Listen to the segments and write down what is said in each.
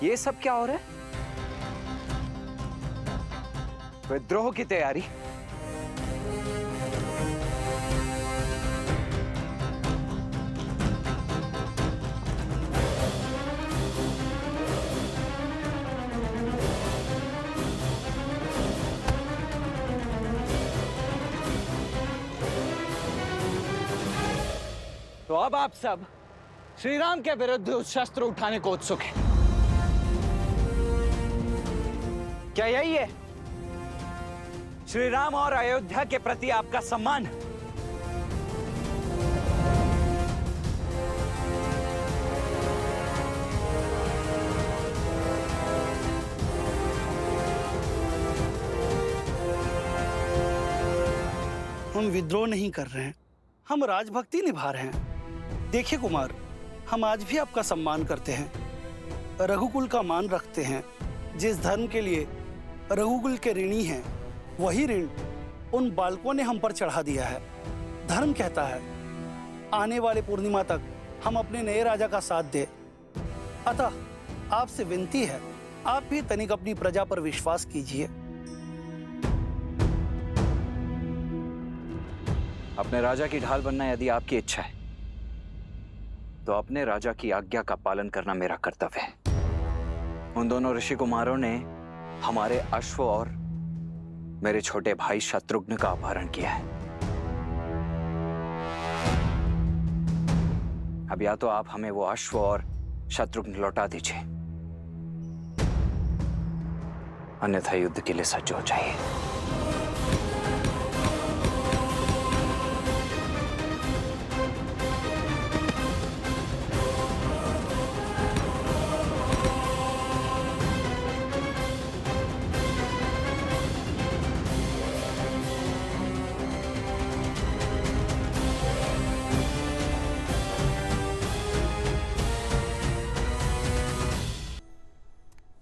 ये सब क्या हो रहा है? विद्रोह की तैयारी? तो अब आप सब श्री राम के विरुद्ध शस्त्र उठाने को उत्सुक हैं। क्या यही है श्री राम और अयोध्या के प्रति आपका सम्मान? हम विद्रोह नहीं कर रहे हैं, हम राजभक्ति निभा रहे हैं। देखिए कुमार, हम आज भी आपका सम्मान करते हैं, रघुकुल का मान रखते हैं। जिस धर्म के लिए रघुकुल के ऋणी हैं, वही ऋण उन बालकों ने हम पर चढ़ा दिया है। धर्म कहता है आने वाले पूर्णिमा तक हम अपने नए राजा का साथ दें। अतः आपसे विनती है, आप भी तनिक अपनी प्रजा पर विश्वास कीजिए। अपने राजा की ढाल बनना यदि आपकी इच्छा है, तो अपने राजा की आज्ञा का पालन करना मेरा कर्तव्य है। उन दोनों ऋषि कुमारों ने हमारे अश्व और मेरे छोटे भाई शत्रुघ्न का अपहरण किया है। अब या तो आप हमें वो अश्व और शत्रुघ्न लौटा दीजिए, अन्यथा युद्ध के लिए सज्ज हो जाइए।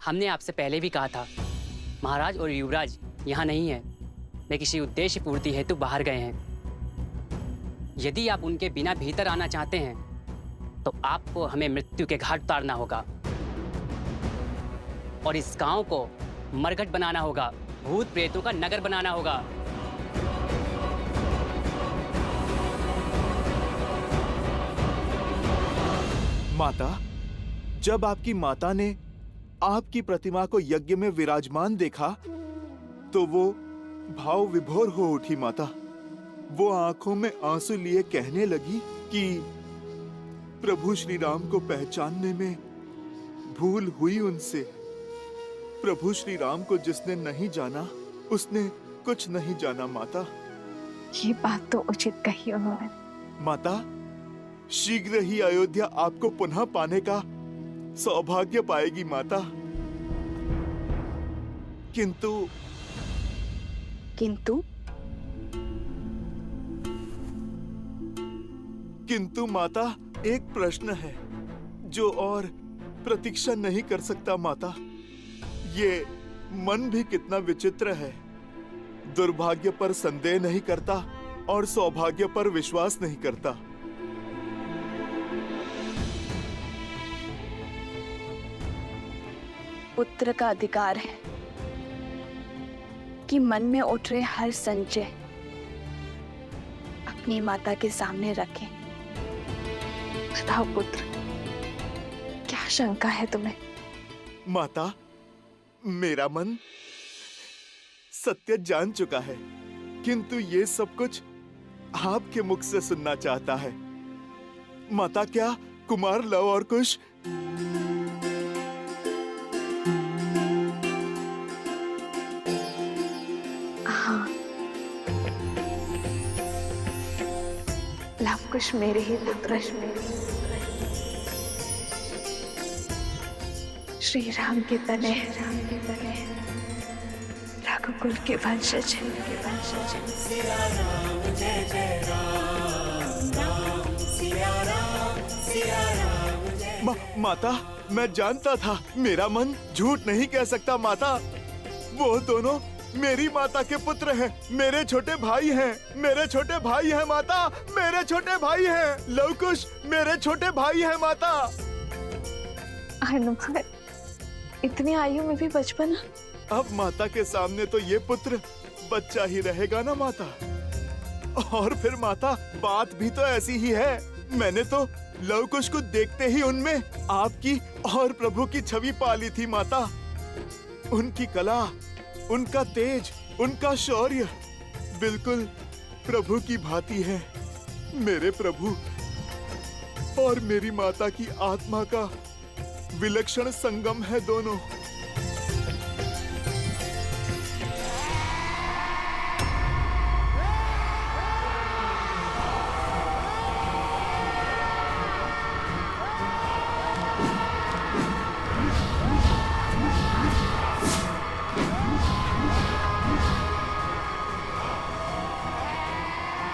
हमने आपसे पहले भी कहा था, महाराज और युवराज यहाँ नहीं है। वे किसी उद्देश्य पूर्ति हेतु बाहर गए हैं। यदि आप उनके बिना भीतर आना चाहते हैं, तो आपको हमें मृत्यु के घाट उतारना होगा और इस गांव को मरघट बनाना होगा, भूत प्रेतों का नगर बनाना होगा। माता, जब आपकी माता ने आपकी प्रतिमा को यज्ञ में विराजमान देखा, तो वो भाव विभोर हो उठी। माता, वो आंखों में आंसू लिए कहने लगी कि प्रभु श्री राम को पहचानने में भूल हुई उनसे। प्रभु श्री राम को जिसने नहीं जाना, उसने कुछ नहीं जाना। माता, ये बात तो उचित कही उन्होंने। माता, शीघ्र ही अयोध्या आपको पुनः पाने का सौभाग्य पाएगी माता। किंतु माता, एक प्रश्न है जो और प्रतीक्षा नहीं कर सकता। माता, ये मन भी कितना विचित्र है। दुर्भाग्य पर संदेह नहीं करता और सौभाग्य पर विश्वास नहीं करता। पुत्र का अधिकार है कि मन में उठ रहे हर संशय अपनी माता के सामने रखें। बताओ पुत्र, क्या शंका है तुम्हें? माता, मेरा मन सत्य जान चुका है, किंतु ये सब कुछ आपके मुख से सुनना चाहता है। माता, क्या कुमार लव और कुश कुछ मेरे ही पुत्र श्री राम के तने रघुकुल के वंशज माता, मैं जानता था, मेरा मन झूठ नहीं कह सकता। माता, वो दोनों मेरी माता के पुत्र हैं, मेरे छोटे भाई हैं, मेरे छोटे भाई हैं। माता, मेरे छोटे भाई हैं। लवकुश मेरे छोटे भाई हैं। माता, हनुमान इतनी आयु में भी बचपन। अब माता के सामने तो ये पुत्र बच्चा ही रहेगा ना माता। और फिर माता, बात भी तो ऐसी ही है। मैंने तो लव कुश को देखते ही उनमें आपकी और प्रभु की छवि पाली थी माता। उनकी कला, उनका तेज, उनका शौर्य बिल्कुल प्रभु की भांति है। मेरे प्रभु और मेरी माता की आत्मा का विलक्षण संगम है दोनों।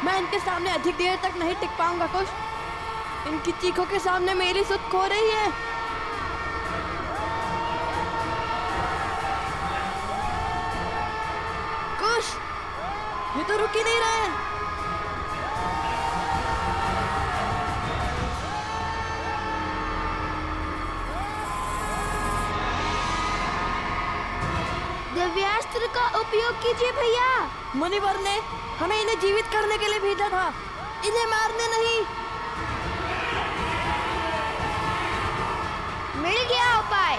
मैं इनके सामने अधिक देर तक नहीं टिक पाऊंगा कुश। इनकी चीखों के सामने मेरी सुध खो रही है। कुश, ये तो रुक ही नहीं रहे। दिव्यास्त्र का उपयोग कीजिए भैया। मुनिवर ने हमें इन्हें जीवित करने के लिए भेजा था, इन्हें मारने नहीं। मिल गया उपाय।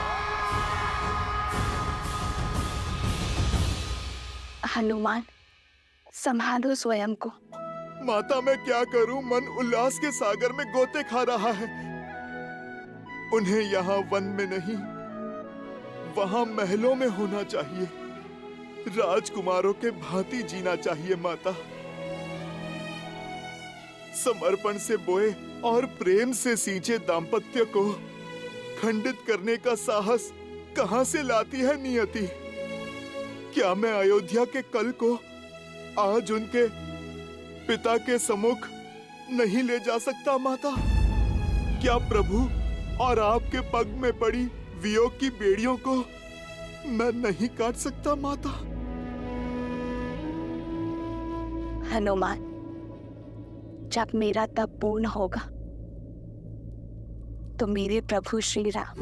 हनुमान, संभालो स्वयं को। माता, मैं क्या करूं? मन उल्लास के सागर में गोते खा रहा है। उन्हें यहाँ वन में नहीं, वहाँ महलों में होना चाहिए। राजकुमारों के भांति जीना चाहिए माता। समर्पण से बोए और प्रेम से सींचे दाम्पत्य को खंडित करने का साहस कहाँ से लाती है नियति? क्या मैं अयोध्या के कल को आज उनके पिता के सम्मुख नहीं ले जा सकता माता? क्या प्रभु और आपके पग में पड़ी वियोग की बेड़ियों को मैं नहीं काट सकता माता? हनुमान, जब मेरा तप पूर्ण होगा तो मेरे प्रभु श्री राम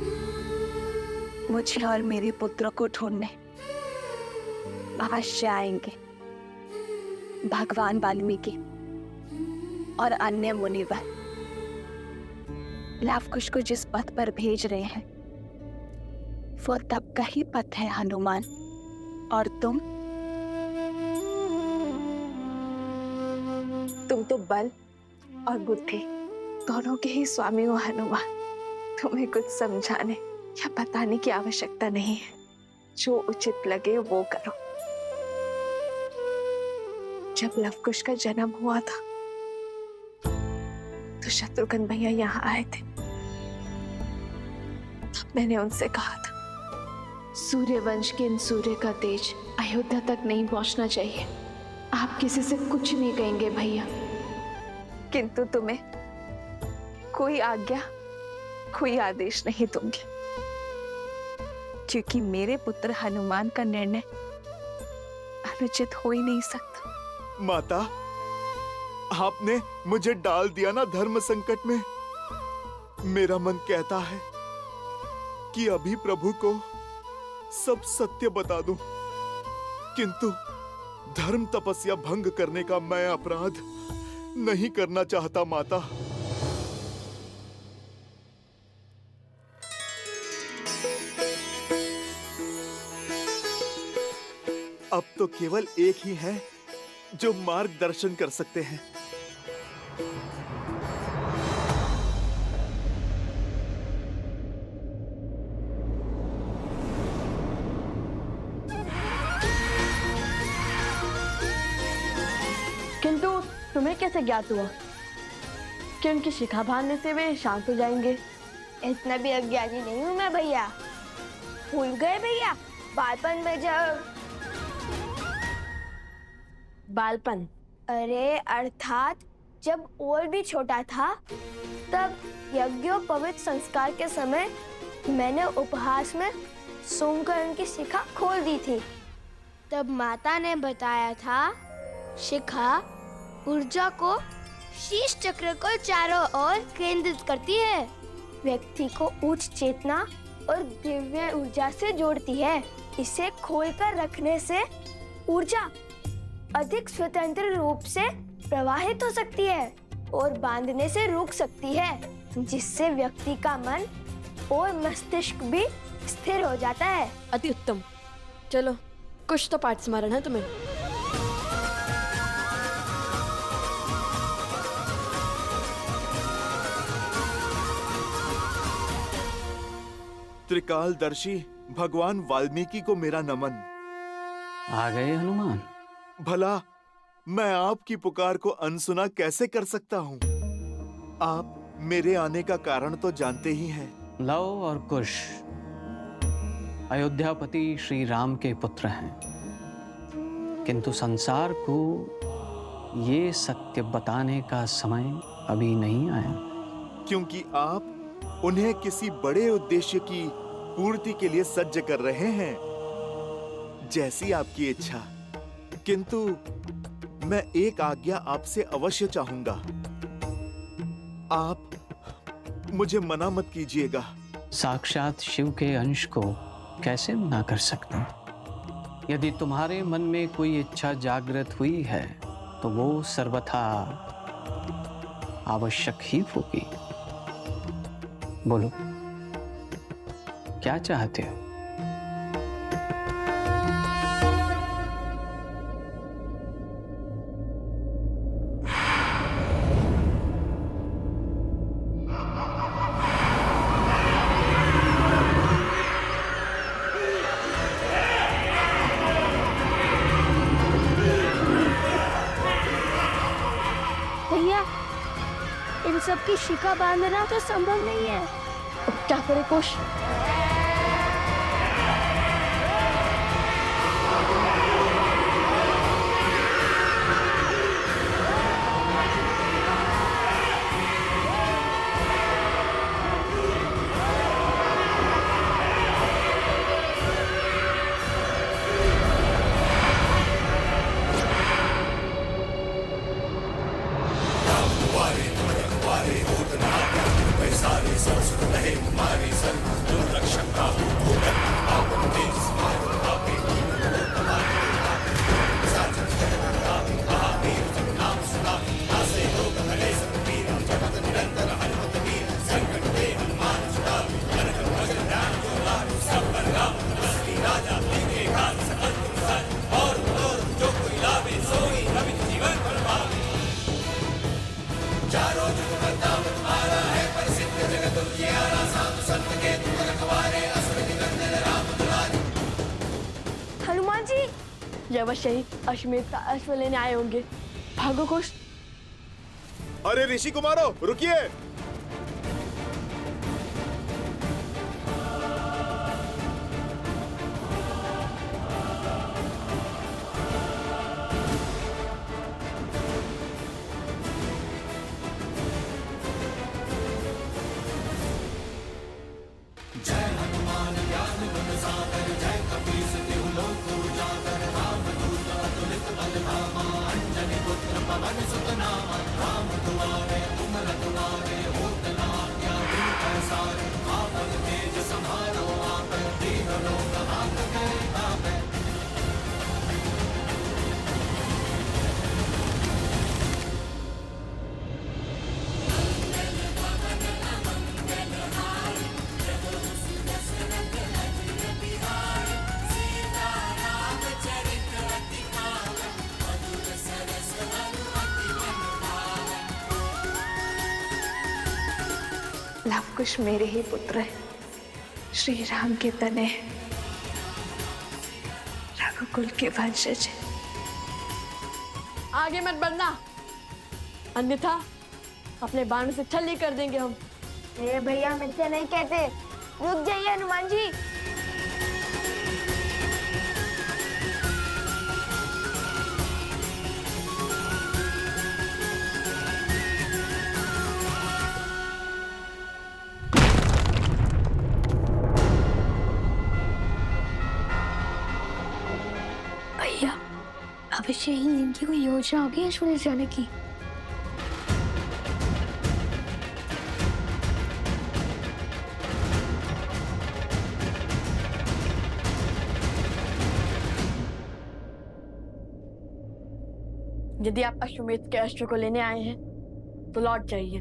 मुझे और मेरे पुत्र को ढूंढने अवश्य आएंगे। भगवान वाल्मीकि और अन्य मुनिवर लव कुश को जिस पथ पर भेज रहे हैं वो तप का ही पथ है हनुमान। और तुम तो बल और बुद्धि दोनों के ही स्वामी हो हनुमान। तुम्हें कुछ समझाने या बताने की आवश्यकता नहीं है। जो उचित लगे वो करो। जब लव कुश का जन्म हुआ था तो शत्रुघ्न भैया यहाँ आए थे। तब मैंने उनसे कहा था, सूर्यवंश के इन सूर्य का तेज अयोध्या तक नहीं पहुंचना चाहिए। आप किसी से कुछ नहीं कहेंगे भैया, किंतु तुम्हें कोई आज्ञा, कोई आदेश नहीं दूंगी, क्योंकि मेरे पुत्र हनुमान का निर्णय अनुचित हो ही नहीं सकता। माता, आपने मुझे डाल दिया ना धर्म संकट में। मेरा मन कहता है कि अभी प्रभु को सब सत्य बता दूं, किंतु धर्म तपस्या भंग करने का मैं अपराध नहीं करना चाहता माता। अब तो केवल एक ही है जो मार्गदर्शन कर सकते हैं। किंतु तुम्हें कैसे ज्ञात हुआ कि उनकी शिखा बांधने से वे शांत हो जाएंगे? इतना भी अज्ञानी नहीं हूँ मैं भैया। भूल गए भैया, बालपन में जब बालपन? अरे अर्थात जब और भी छोटा था, तब यज्ञोपवीत संस्कार के समय मैंने उपहास में सूंघकर उनकी शिखा खोल दी थी। तब माता ने बताया था, शिखा ऊर्जा को शीश चक्र को चारों ओर केंद्रित करती है। व्यक्ति को उच्च चेतना और दिव्य ऊर्जा से जोड़ती है। इसे खोलकर रखने से ऊर्जा अधिक स्वतंत्र रूप से प्रवाहित हो सकती है और बांधने से रुक सकती है, जिससे व्यक्ति का मन और मस्तिष्क भी स्थिर हो जाता है। अति उत्तम। चलो, कुछ तो पाठ स्मरण है तुम्हें। त्रिकालदर्शी भगवान वाल्मीकि को मेरा नमन। आ गए हनुमान। भला मैं आपकी पुकार को अनसुना कैसे कर सकता हूँ? आप मेरे आने का कारण तो जानते ही हैं। लव और कुश अयोध्यापति श्री राम के पुत्र हैं, किंतु संसार को ये सत्य बताने का समय अभी नहीं आया। क्योंकि आप उन्हें किसी बड़े उद्देश्य की पूर्ति के लिए सज्ज कर रहे हैं, जैसी आपकी इच्छा। किंतु मैं एक आज्ञा आपसे अवश्य चाहूंगा। आप मुझे मना मत कीजिएगा। साक्षात शिव के अंश को कैसे मना कर सकते हैं? यदि तुम्हारे मन में कोई इच्छा जागृत हुई है तो वो सर्वथा आवश्यक ही होगी। बोलो, क्या चाहते हो? भैया, इन सब की शिखा बांधना तो संभव नहीं है। अब क्या करे कुश? हनुमान जी, ये अवश्य ही अश्वमेध का अश्व लेने आए होंगे। भागो कुश। अरे ऋषि कुमारों, रुकिए। लवकुश मेरे ही पुत्र है, श्री राम के तने, रघुकुल के वंशज। आगे मत बढ़ना, अन्यथा अपने बाण से छल्ली कर देंगे हम। मेरे भैया मुझसे नहीं कहते। रुक जाइए हनुमान जी। भैया, अवश्य ही इनकी कोई योजना होगी अश्वमेध जाने की। यदि आप अश्वमेध के अस्त्र को लेने आए हैं तो लौट जाइए।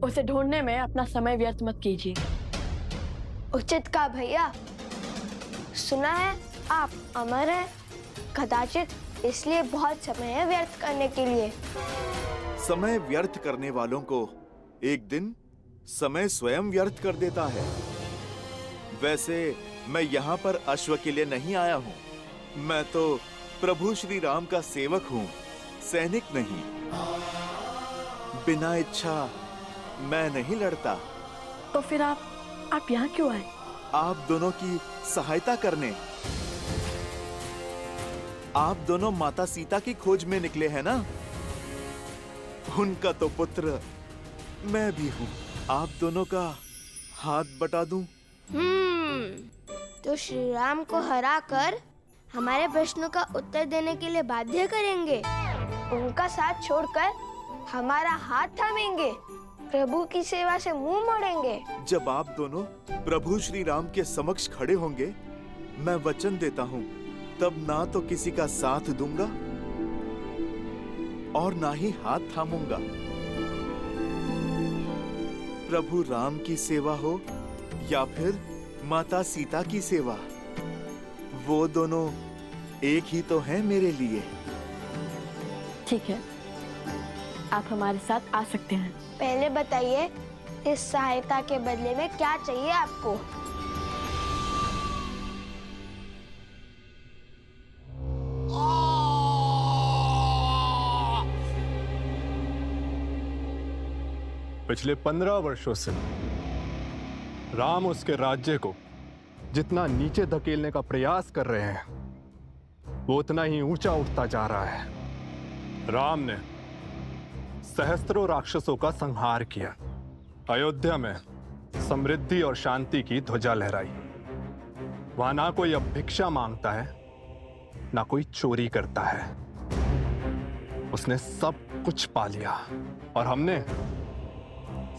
उसे ढूंढने में अपना समय व्यर्थ मत कीजिए। उचित कहा भैया। सुना है आप अमर हैं, कदाचित इसलिए बहुत समय है व्यर्थ करने के लिए। समय व्यर्थ करने वालों को एक दिन समय स्वयं व्यर्थ कर देता है। वैसे मैं यहाँ पर अश्व के लिए नहीं आया हूँ। मैं तो प्रभु श्री राम का सेवक हूँ, सैनिक नहीं। बिना इच्छा मैं नहीं लड़ता। तो फिर आप यहाँ क्यों आए? आप दोनों की सहायता करने। आप दोनों माता सीता की खोज में निकले हैं ना? उनका तो पुत्र मैं भी हूँ। आप दोनों का हाथ बटा दूं? तो श्री राम को हराकर हमारे प्रश्नों का उत्तर देने के लिए बाध्य करेंगे, उनका साथ छोड़कर हमारा हाथ थामेंगे, प्रभु की सेवा से मुंह मोड़ेंगे। जब आप दोनों प्रभु श्री राम के समक्ष खड़े होंगे, मैं वचन देता हूँ, तब ना तो किसी का साथ दूंगा और ना ही हाथ थामूंगा। प्रभु राम की सेवा हो या फिर माता सीता की सेवा, वो दोनों एक ही तो हैं मेरे लिए। ठीक है, आप हमारे साथ आ सकते हैं। पहले बताइए, इस सहायता के बदले में क्या चाहिए आपको? पिछले 15 वर्षों से राम उसके राज्य को जितना नीचे धकेलने का प्रयास कर रहे हैं, वो उतना ही ऊंचा उठता जा रहा है। राम ने सहस्त्रों राक्षसों का संहार किया, अयोध्या में समृद्धि और शांति की ध्वजा लहराई। वहां ना कोई अब भिक्षा मांगता है, ना कोई चोरी करता है। उसने सब कुछ पा लिया और हमने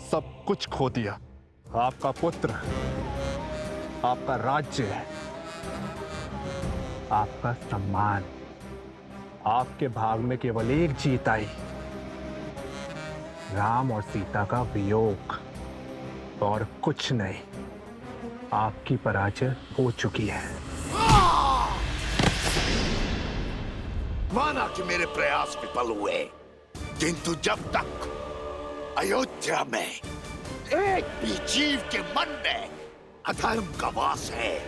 सब कुछ खो दिया। आपका पुत्र, आपका राज्य, आपका सम्मान। आपके भाग में केवल एक जीत आई, राम और सीता का वियोग, और कुछ नहीं। आपकी पराजय हो चुकी है। माना कि मेरे प्रयास विफल हुए, किंतु जब तक अयोध्या में एक भी जीव के मन में अधर्म का वास है,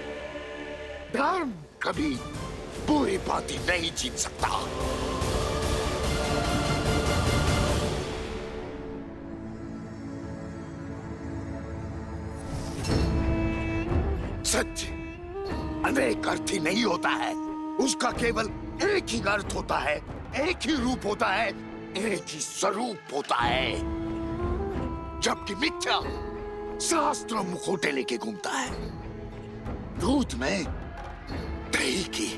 धर्म कभी पूरी बातें नहीं जीत सकता। सत्य अनेक अर्थी नहीं होता है, उसका केवल एक ही अर्थ होता है, एक ही रूप होता है, एक ही स्वरूप होता है। जबकि मिथ्या शास्त्र मुखोटे लेके घूमता है। दूध में दही की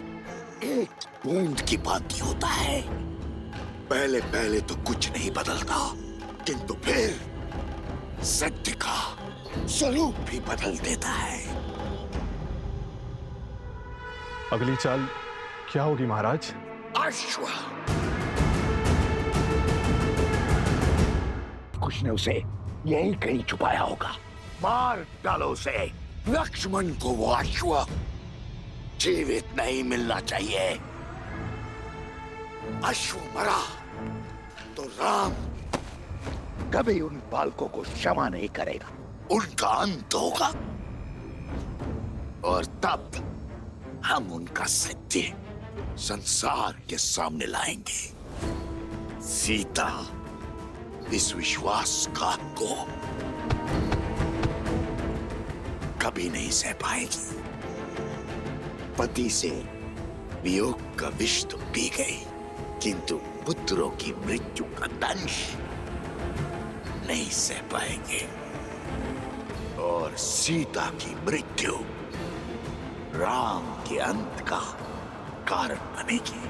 एक बूंद की बात होता है। पहले पहले तो कुछ नहीं बदलता, किंतु फिर सत्य का स्वरूप भी बदल देता है। अगली चाल क्या होगी महाराज? अश्व। कुछ ने उसे यही कहीं छुपाया होगा। मार डालो उसे। लक्ष्मण को वो अश्व जीवित नहीं मिलना चाहिए। अश्व मरा तो राम कभी उन बालकों को क्षमा नहीं करेगा। उनका अंत होगा और तब हम उनका सत्य संसार के सामने लाएंगे। सीता इस विश्वासघात को कभी नहीं सह पाएगी। पति से वियोग का विष तो पी गई, किंतु पुत्रों की मृत्यु का दंश नहीं सह पाएंगे और सीता की मृत्यु राम के अंत का कारण बनेगी।